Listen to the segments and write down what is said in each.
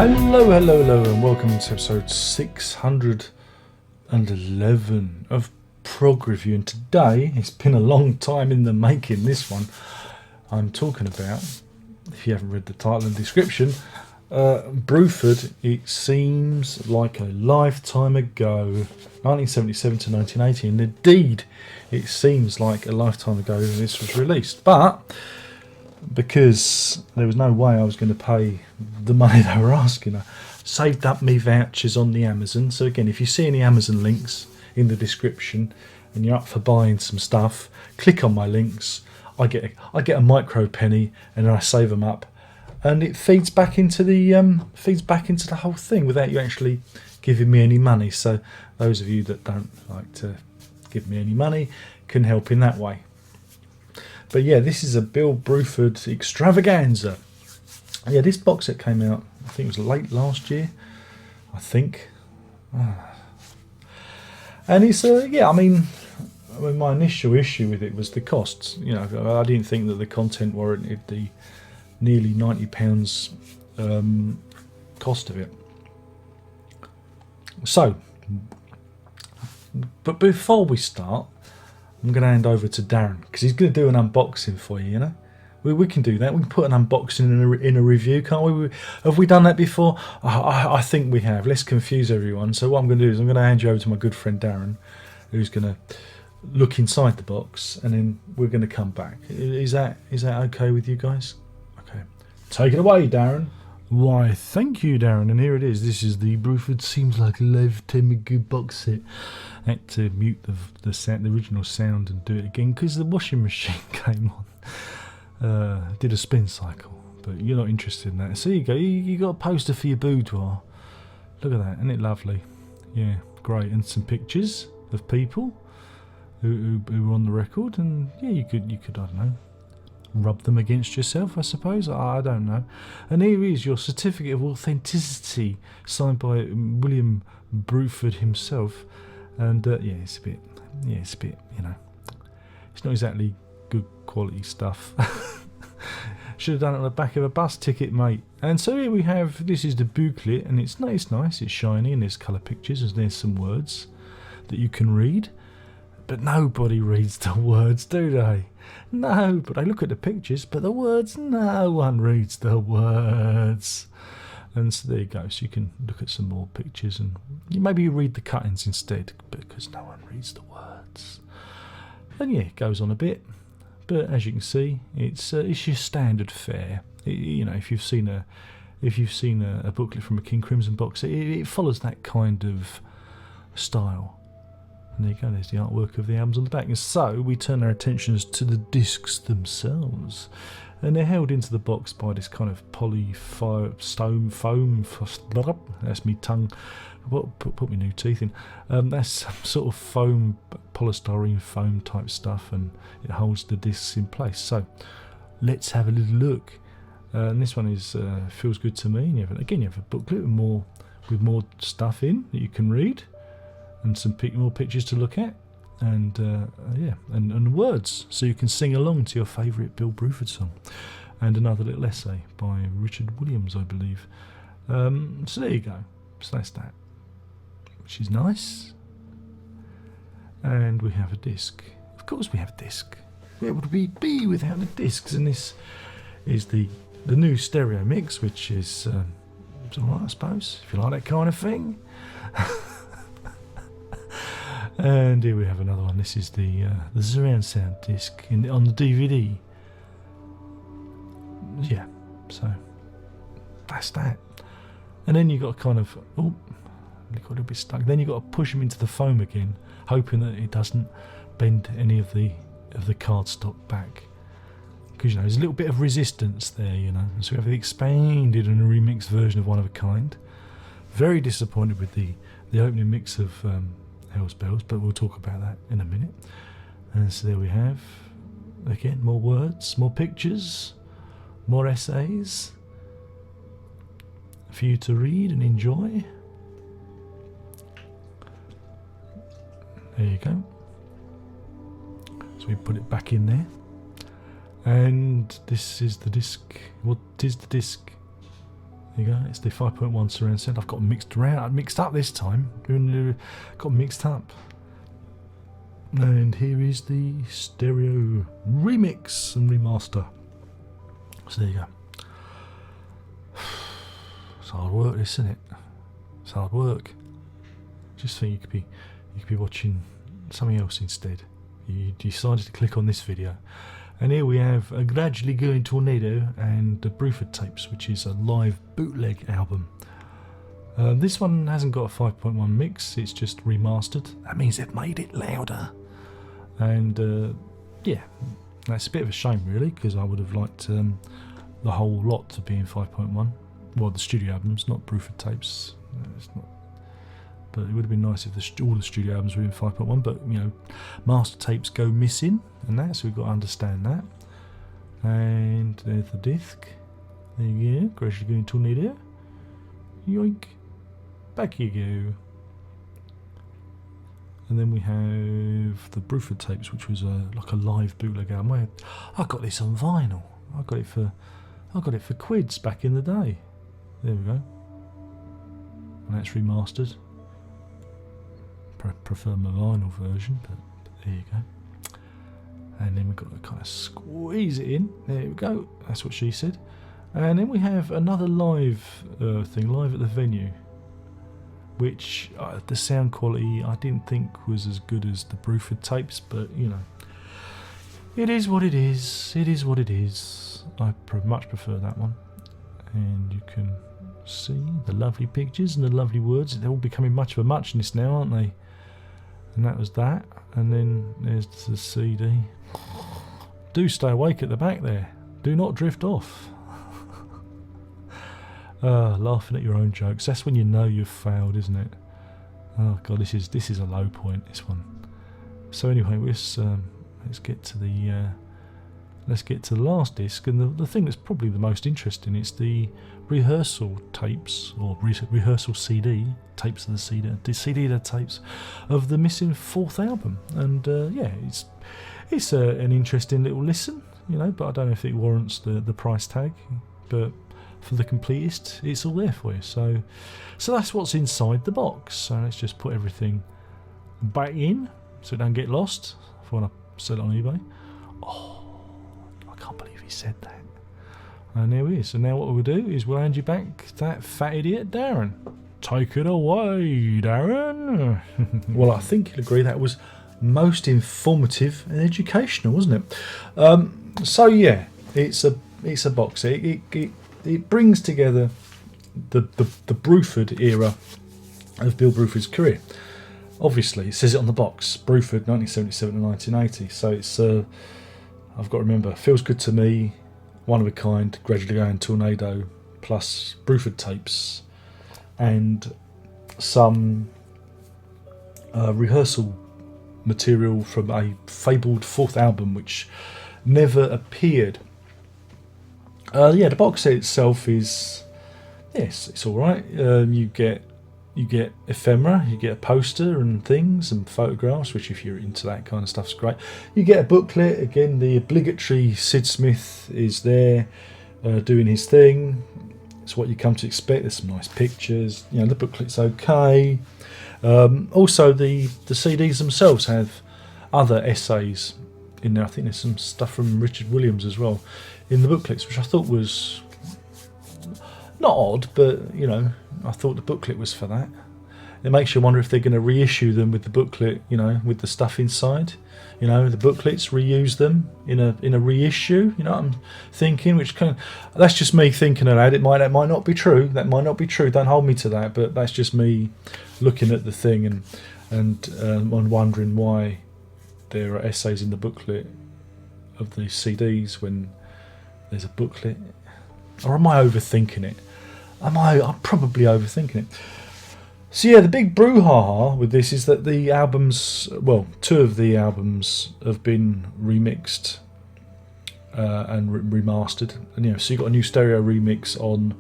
Hello, and welcome to episode 611 of Prog Review. And today, it's been a long time in the making, this one. I'm talking about, if you haven't read the title and description, Bruford, It Seems Like a Lifetime Ago, 1977 to 1980. And indeed, it seems like a lifetime ago this was released. But because there was no way I was going to pay the money they were asking, I saved up me vouchers on the Amazon. So again, if you see any Amazon links in the description and you're up for buying some stuff, click on my links. I get a micro penny and I save them up, and it feeds back into the whole thing without you actually giving me any money. So those of you that don't like to give me any money can help in that way. But yeah, this is a Bill Bruford extravaganza. Yeah, this box set came out, I think it was late last year, I think. And it's, I mean, my initial issue with it was the costs. You know, I didn't think that the content warranted the nearly £90 cost of it. So, but before we start, I'm going to hand over to Darren, because he's going to do an unboxing for you, you know. We can do that. We can put an unboxing in a review, can't we? Have we done that before? I think we have. Let's confuse everyone. So what I'm going to do is I'm going to hand you over to my good friend Darren, who's going to look inside the box, and then we're going to come back. Is that okay with you guys? Okay. Take it away, Darren. Why, thank you, Darren. And here it is. This is the Bruford Seems Like a Lifetime Ago box set. I had to mute the sound, the original sound, and do it again because the washing machine came on. Did a spin cycle, but you're not interested in that. So you go. You got a poster for your boudoir. Look at that, isn't it lovely? Yeah, great. And some pictures of people who were on the record, and yeah, you could I don't know, rub them against yourself, I suppose. I don't know. And here is your certificate of authenticity, signed by William Bruford himself. And it's a bit, you know, it's not exactly good quality stuff. Should have done it on the back of a bus ticket, mate. And so here we have, this is the booklet, and it's nice, it's shiny, and there's colour pictures, and there's some words that you can read. But nobody reads the words, do they? No, but I look at the pictures, but the words, no one reads the words. And so there you go. So you can look at some more pictures, and maybe you read the cuttings instead, because no one reads the words. And yeah, it goes on a bit, but as you can see, it's your standard fare. You know, if you've seen a booklet from a King Crimson box, it follows that kind of style. And there you go, there's the artwork of the albums on the back. And so we turn our attentions to the discs themselves. And they're held into the box by this kind of stone foam. That's me tongue. Put my new teeth in. That's some sort of foam, polystyrene foam type stuff, and it holds the discs in place. So let's have a little look. And this one is feels good to me. And you have a booklet with more stuff in that you can read, and some more pictures to look at, and and words, so you can sing along to your favourite Bill Bruford song, and another little essay by Richard Williams, I believe. So there you go. So that's that, which is nice. And we have a disc. Of course we have a disc. Where would we be without the discs? And this is the new stereo mix, which is it's alright, I suppose, if you like that kind of thing. And here we have another one. This is the surround sound disc on the DVD. Yeah, so that's that. And then you got to kind of got a little bit stuck. Then you got to push them into the foam again, hoping that it doesn't bend any of the cardstock back, because there's a little bit of resistance there, And so we have the expanded and remixed version of One of a Kind. Very disappointed with the opening mix of Hell's Bells, but we'll talk about that in a minute. And so there we have, again, more words, more pictures, more essays for you to read and enjoy. There you go. So we put it back in there. And this is the disc. What is the disc? There you go. It's the 5.1 surround sound. I've got mixed up this time. Got mixed up. And here is the stereo remix and remaster. So there you go. It's hard work, this, isn't it? It's hard work. Just think you could be watching something else instead. You decided to click on this video. And here we have a Gradually Going Tornado and the Bruford Tapes, which is a live bootleg album. This one hasn't got a 5.1 mix, it's just remastered. That means they've made it louder. And yeah, that's a bit of a shame really, because I would have liked the whole lot to be in 5.1. Well, the studio albums, not Bruford Tapes. It's not. But it would have been nice if all the studio albums were in 5.1, but you know, master tapes go missing and that, so we've got to understand that. And there's the disc. There you go, Gradually Going Tornado. Yoink. Back you go. And then we have the Bruford Tapes, which was like a live bootleg album. I got this on vinyl. I got it for quids back in the day. There we go. And that's remastered. Prefer my vinyl version, but there you go. And then we've got to kind of squeeze it in. There we go. That's what she said. And then we have another live thing, live at the venue, which the sound quality I didn't think was as good as the Bruford Tapes, but you know, it is what it is. It is what it is. I much prefer that one. And you can see the lovely pictures and the lovely words. They're all becoming much of a muchness now, aren't they? And that was that. And then there's the CD. Do stay awake at the back there. Do not drift off. Laughing at your own jokes. That's when you know you've failed, isn't it? Oh god, this is a low point, this one. So anyway, let's get to the last disc, and the thing that's probably the most interesting, it's the rehearsal tapes, or rehearsal CD, tapes of the CD tapes of the missing fourth album. And yeah, it's an interesting little listen, you know, but I don't know if it warrants the price tag, but for the completist, it's all there for you. So that's what's inside the box. So let's just put everything back in so it don't get lost for when I sell it on eBay. Oh, I can't believe he said that. And there he is. And now what we'll do is we'll hand you back that fat idiot Darren. Take it away, Darren. Well, I think you'll agree that was most informative and educational, wasn't it? So yeah, it's a box. It brings together the Bruford era of Bill Bruford's career. Obviously, it says it on the box, Bruford 1977 to 1980. So it's I've got to remember, Feels Good to Me, One of a Kind, Gradually Going Tornado, plus Bruford Tapes, and some rehearsal material from a fabled fourth album which never appeared. Yeah, the box set itself is, yes, it's all right. You get ephemera, you get a poster and things and photographs, which if you're into that kind of stuff's great. You get a booklet. Again, the obligatory Sid Smith is there doing his thing. It's what you come to expect. There's some nice pictures. You know, the booklet's okay. Also, the CDs themselves have other essays in there. I think there's some stuff from Richard Williams as well in the booklets, which I thought was not odd, but you know, I thought the booklet was for that. It makes you wonder if they're going to reissue them with the booklet, you know, with the stuff inside. You know, the booklets, reuse them in a reissue. You know what I'm thinking? Which kind of, that's just me thinking aloud. That might not be true. That might not be true. Don't hold me to that. But that's just me looking at the thing and wondering why there are essays in the booklet of the CDs when there's a booklet. Or am I overthinking it? I'm probably overthinking it. So yeah, the big brouhaha with this is that the albums, well, two of the albums have been remixed and remastered. And you know, so you got a new stereo remix on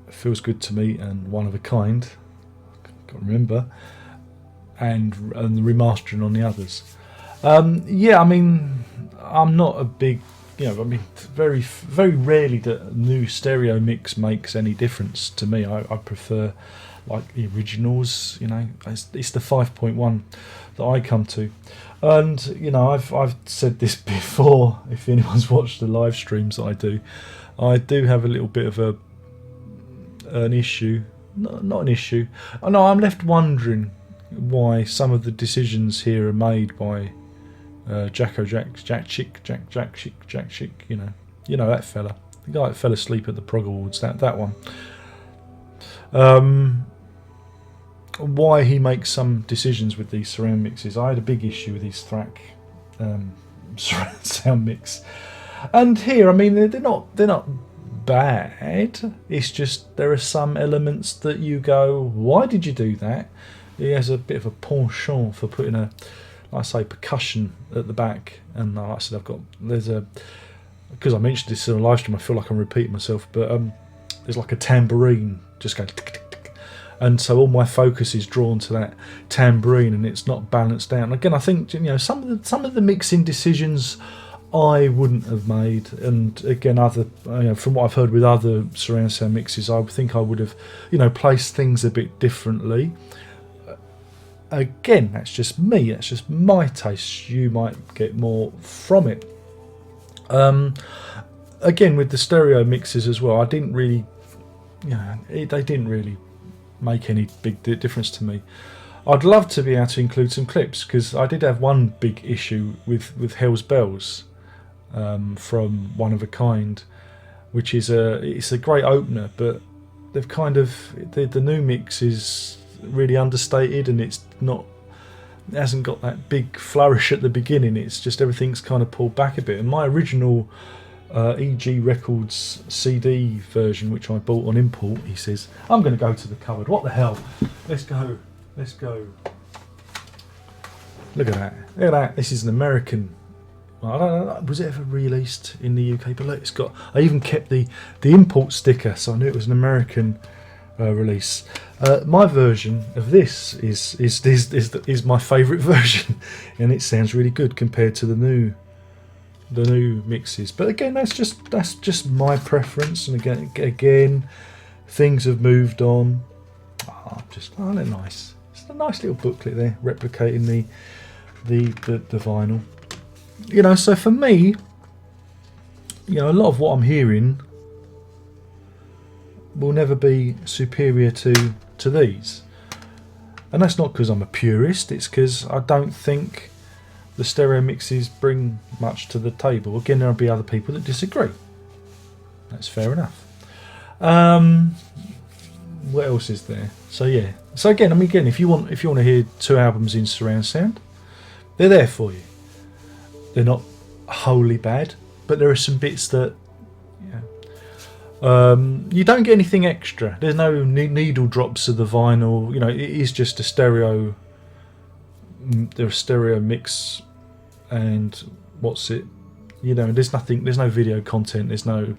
Feels Good to Me and One of a Kind. Can't remember. And the remastering on the others. Yeah, I mean, I'm not a big I mean, very rarely that a new stereo mix makes any difference to me. I prefer like the originals. It's the 5.1 that I come to, and I've said this before. If anyone's watched the live streams that I do have a little bit of an issue. Not an issue. I know I'm left wondering why some of the decisions here are made by Jack Chick, that fella, the guy that fell asleep at the Prog Awards, that one. Why he makes some decisions with these surround mixes. I had a big issue with his Thrack surround sound mix, and here, I mean, they're not bad. It's just there are some elements that you go, why did you do that? He has a bit of a penchant for putting like I say, percussion at the back, and like I said, because I mentioned this in a live stream, I feel like I'm repeating myself, but there's like a tambourine just going tick, tick, tick, and so all my focus is drawn to that tambourine, and it's not balanced out. And again, I think some of the mixing decisions I wouldn't have made, and again, from what I've heard with other surround sound mixes, I think I would have placed things a bit differently. Again, that's just me, that's just my taste. You might get more from it. Again, with the stereo mixes as well, I didn't really, they didn't really make any big difference to me. I'd love to be able to include some clips, because I did have one big issue with Hell's Bells from One of a Kind, which is it's a great opener, but they've kind of the new mix is really understated, and it hasn't got that big flourish at the beginning. It's just everything's kind of pulled back a bit. And my original EG Records CD version, which I bought on import, he says, I'm going to go to the cupboard. What the hell? Let's go. Look at that. This is an American. I don't know, was it ever released in the UK? But look, I even kept the import sticker, so I knew it was an American release. My version of this is my favourite version, and it sounds really good compared to the new mixes. But again, that's just my preference. And again, things have moved on. They're nice. It's a nice little booklet there, replicating the vinyl. So for me, a lot of what I'm hearing will never be superior to these, and that's not because I'm a purist. It's because I don't think the stereo mixes bring much to the table. Again, there'll be other people that disagree. That's fair enough. What else is there? So again, if you want to hear two albums in surround sound, they're there for you. They're not wholly bad, but there are some bits that you don't get anything extra. There's no needle drops of the vinyl. It is just a stereo. There's a stereo mix, and what's it? There's nothing. There's no video content. There's no,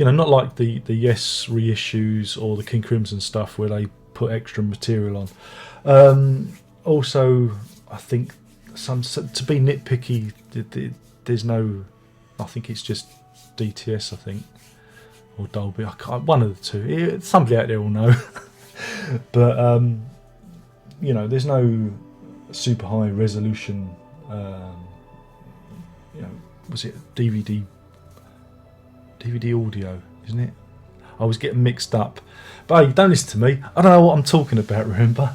not like the Yes reissues or the King Crimson stuff where they put extra material on. Also, I think to be nitpicky, there's no. I think it's just DTS. I think. Or Dolby, one of the two. Somebody out there will know. But there's no super high resolution. Was it DVD audio? Isn't it? I was getting mixed up. But hey, don't listen to me. I don't know what I'm talking about. Remember?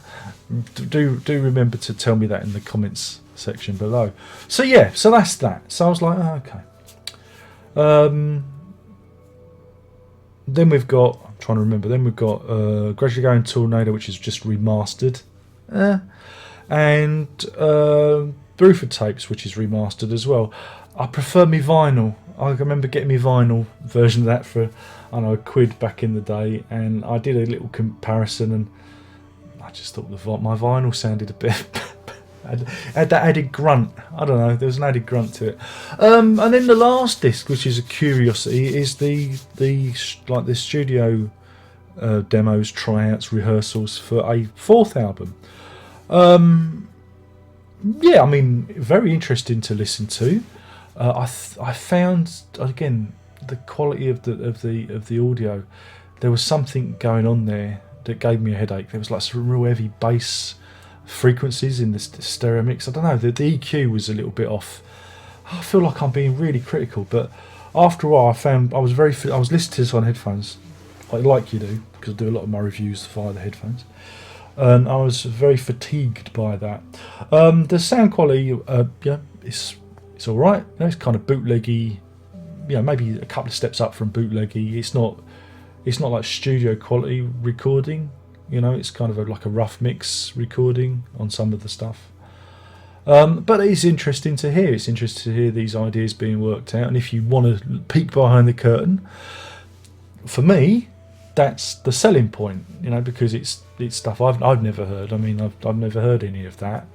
Do remember to tell me that in the comments section below. So that's that. So I was like, okay. Then we've got, I'm trying to remember, Gradually Going Tornado, which is just remastered. And Bruford Tapes, which is remastered as well. I prefer me vinyl. I remember getting me vinyl version of that for, £1 back in the day. And I did a little comparison, and I just thought my vinyl sounded a bit... had that added grunt. I don't know, there was an added grunt to it. And then the last disc, which is a curiosity, is the studio demos, tryouts, rehearsals for a fourth album. Very interesting to listen to. I found again the quality of the audio. There was something going on there that gave me a headache. There was like some real heavy bass frequencies in the stereo mix. I don't know. The EQ was a little bit off. I feel like I'm being really critical, but after a while, I found I was listening to this on headphones, like you do, because I do a lot of my reviews via the headphones, and I was very fatigued by that. The sound quality, it's all right. You know, it's kind of bootleggy. Maybe a couple of steps up from bootleggy. It's not like studio quality recording. It's kind of like a rough mix recording on some of the stuff. But it's interesting to hear. It's interesting to hear these ideas being worked out. And if you want to peek behind the curtain, for me, that's the selling point. Because it's stuff I've never heard. I mean, I've never heard any of that,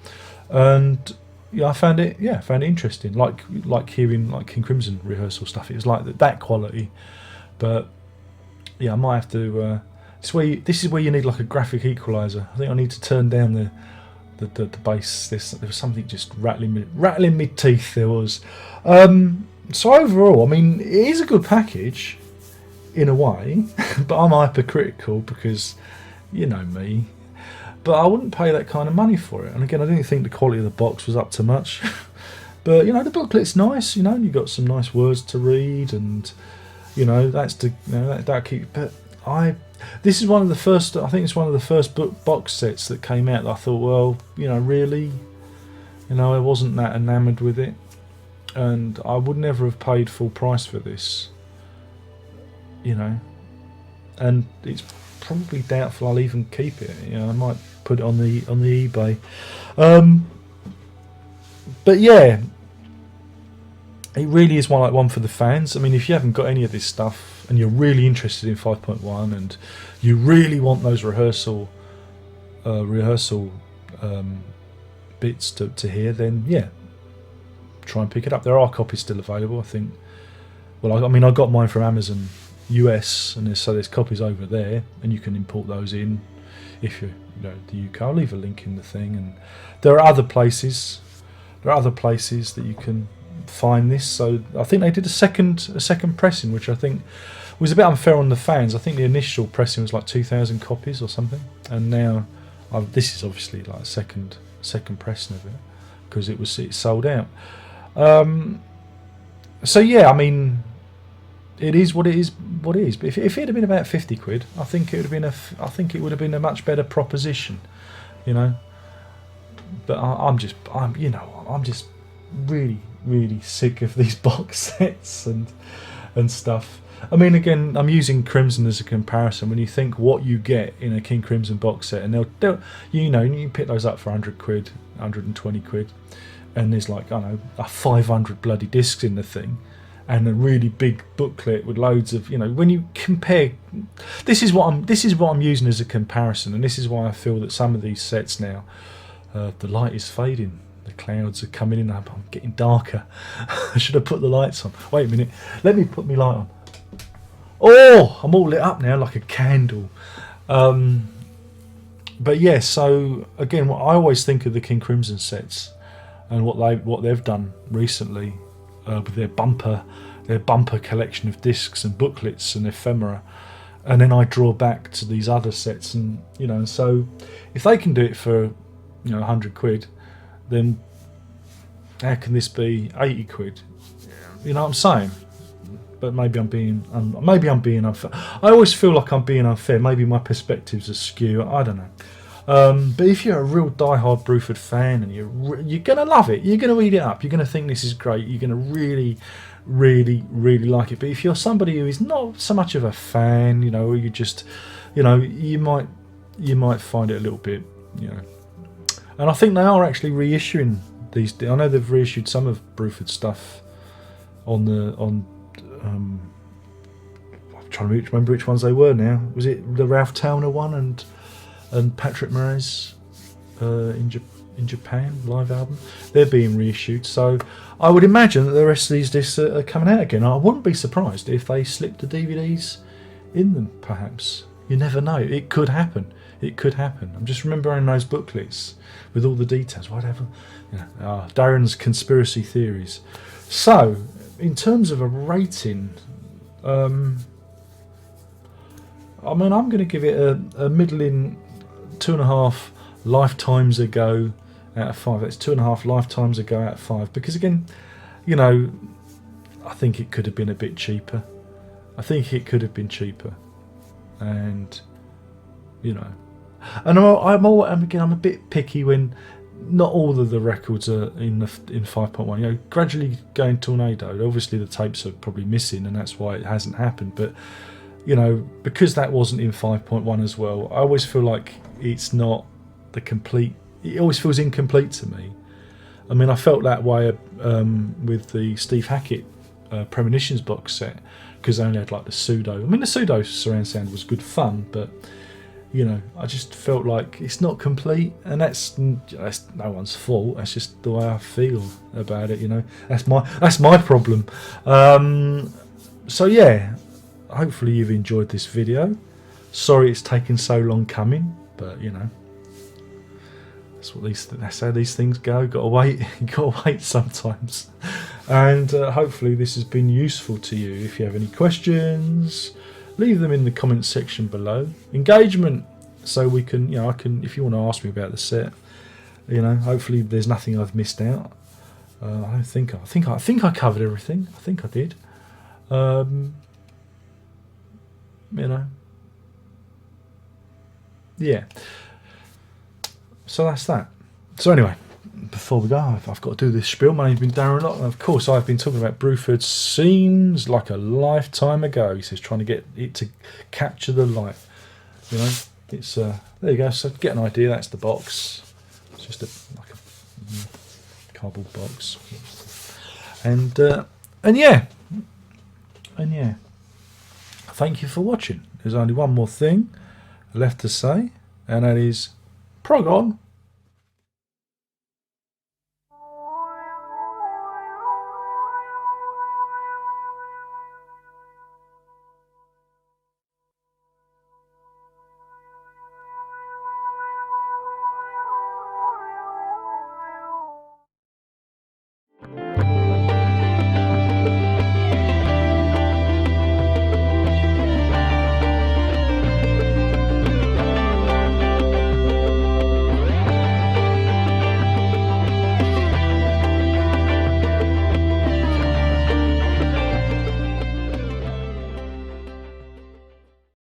and I found it interesting. Like hearing like King Crimson rehearsal stuff. It was like that quality, but I might have to. This is where you need like a graphic equalizer. I think I need to turn down the bass. There was something just rattling my teeth. There was. So overall, I mean, it is a good package in a way, but I'm hypercritical because you know me. But I wouldn't pay that kind of money for it. And again, I didn't think the quality of the box was up to much. But the booklet's nice. And you've got some nice words to read, and that's that keep. But this is one of the first. I think it's one of the first box sets that came out that I thought, well, really, I wasn't that enamoured with it, and I would never have paid full price for this. And it's probably doubtful I'll even keep it. I might put it on the eBay. But yeah, it really is one for the fans. I mean, if you haven't got any of this stuff and you're really interested in 5.1 and you really want those rehearsal bits to hear, then yeah, try and pick it up. There are copies still available, I think. Well, I mean, I got mine from Amazon US, and there's copies over there, and you can import those in if you're the UK. I'll leave a link in the thing, and there are other places that you can find this. So I think they did a second pressing, which I think was a bit unfair on the fans. I think the initial pressing was like 2,000 copies or something, and now this is obviously like a second pressing of it because it's sold out. So yeah, I mean, it is what it is. But if it had been about 50 quid, I think it would have been a much better proposition, But I'm just really, really sick of these box sets and stuff. I mean, again, I'm using Crimson as a comparison. When you think what you get in a King Crimson box set, and they'll you can pick those up for 100 quid, 120 quid, and there's like, I don't know, 500 bloody discs in the thing, and a really big booklet with loads of, when you compare, this is what I'm using as a comparison, and this is why I feel that some of these sets now, the light is fading, the clouds are coming in, I'm getting darker. I should have put the lights on. Wait a minute, let me put my light on. Oh, I'm all lit up now like a candle. But yeah, so again, I always think of the King Crimson sets and what they've done recently with their bumper collection of discs and booklets and ephemera, and then I draw back to these other sets, and and so if they can do it for 100 quid, then how can this be 80 quid? You know what I'm saying? But maybe I'm being unfair. I always feel like I'm being unfair. Maybe my perspectives are skewed. I don't know. But if you're a real die-hard Bruford fan and you're gonna love it, you're gonna eat it up. You're gonna think this is great. You're gonna really, really, really like it. But if you're somebody who is not so much of a fan, or you just, you might find it a little bit, And I think they are actually reissuing these. I know they've reissued some of Bruford stuff on. I'm trying to remember which ones they were now. Was it the Ralph Towner one and Patrick Murray's in Japan live album? They're being reissued, so I would imagine that the rest of these discs are coming out again. I wouldn't be surprised if they slipped the DVDs in them, perhaps. You never know. It could happen. I'm just remembering those booklets with all the details. Whatever. Darren's conspiracy theories. So, in terms of a rating, I mean, I'm going to give it a middling 2.5 lifetimes ago out of 5. That's 2.5 lifetimes ago out of 5. Because again, you know, I think it could have been a bit cheaper. I think it could have been cheaper, and you know, and I'm a bit picky when not all of the records are in 5.1. You know, Gradually Going Tornado. Obviously, the tapes are probably missing, and that's why it hasn't happened. But you know, because that wasn't in 5.1 as well, I always feel like it's not the complete. It always feels incomplete to me. I mean, I felt that way with the Steve Hackett Premonitions box set, because they only had like the pseudo. I mean, the pseudo surround sound was good fun, but you know, I just felt like it's not complete, and that's no one's fault. That's just the way I feel about it. You know, that's my problem. So yeah, hopefully you've enjoyed this video. Sorry it's taken so long coming, but you know, that's how these things go. Got to wait. You got to wait sometimes. And hopefully this has been useful to you. If you have any questions, leave them in the comments section below. Engagement, so we can, you know, if you want to ask me about the set, you know, hopefully there's nothing I've missed out. I think I covered everything. I think I did. You know, yeah. So that's that. So anyway, before we go, I've got to do this spiel. My name's been Darren Lott, and of course I've been talking about Bruford Seems Like a Lifetime Ago. He says, trying to get it to capture the light. You know, it's there you go. So get an idea. That's the box. It's just like a cardboard box. And yeah. Thank you for watching. There's only one more thing left to say, and that is prog on.